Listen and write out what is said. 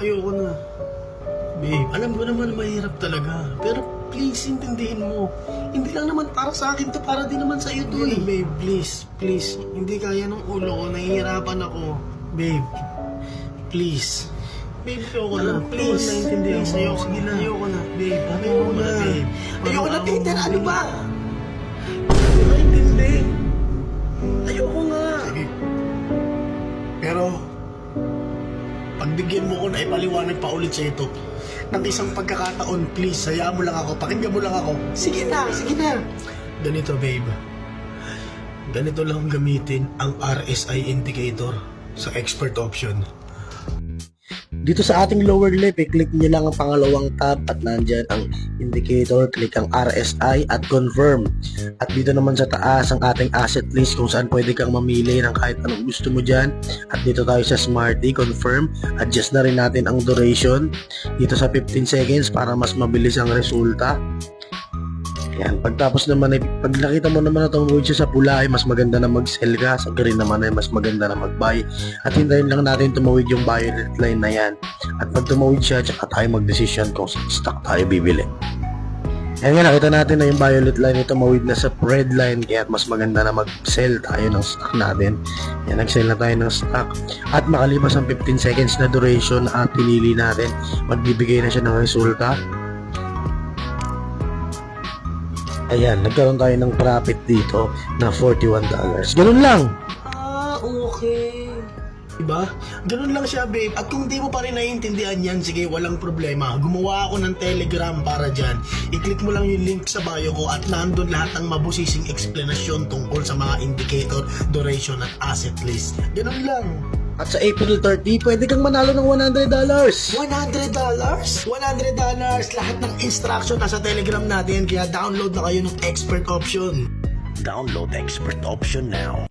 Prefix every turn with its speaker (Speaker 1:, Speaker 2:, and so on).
Speaker 1: Ayoko na. Babe, alam ko naman mahirap talaga. Pero please, intindihin mo. Hindi lang naman para sa akin to, para din naman sa iyo to eh. Babe, please, please. Hindi kaya ng ulo ko, nahihirapan ako. Babe, please. Babe, ayoko na. Please, naiintindihan mo. Ayoko na. Ayoko na. Babe, ayoko na. Babe. Ayoko na, Peter. Ano ba? Naintindi. Ayoko nga. Sige. Pero, pagbigyan mo ko na ipaliwanag pa ulit sa ito, ng isang pagkakataon, please, hayaan mo lang ako, pakinggan mo lang ako. Sige na, sige na. Ganito, babe. Ganito lang gamitin ang RSI indicator sa expert option.
Speaker 2: Dito sa ating lower left, i-click nyo lang ang pangalawang tab at nandyan ang indicator, click ang RSI at confirm. At dito naman sa taas ang ating asset list kung saan pwede kang mamili ng kahit anong gusto mo dyan. At dito tayo sa Smarty, confirm. Adjust na rin natin ang duration dito sa 15 seconds para mas mabilis ang resulta. Yan, pagtapos naman ay pag nakita mo naman na tumawid siya sa pula ay mas maganda na mag-sell ka, sa green naman ay mas maganda na mag-buy. At hintayin lang natin tumawid yung violet line na yan. At pag tumawid siya, tsaka tayo mag-decision kung stock tayo bibili. Yan nga, nakita natin na yung violet line ay tumawid na sa red line, kaya mas maganda na mag-sell tayo ng stock natin. Yan, nag-sell na tayo ng stock. At makalipas ang 15 seconds na duration at pinili natin, magbibigay na siya ng resulta. Ayan, nagkaroon tayo ng profit dito na $41. Ganun lang.
Speaker 1: Ah, okay. Diba? Ganun lang siya, babe. At kung di mo pa rin naiintindihan yan, sige, walang problema. Gumawa ako ng Telegram para dyan. I-click mo lang yung link sa bio ko at nandun lahat ng mabusising explanasyon tungkol sa mga indicator, duration at asset list. Ganun lang.
Speaker 2: At sa April 30, pwede kang manalo ng $100.
Speaker 1: $100? $100? Lahat ng instruction nasa Telegram natin, kaya download na kayo ng expert option.
Speaker 2: Download expert option now.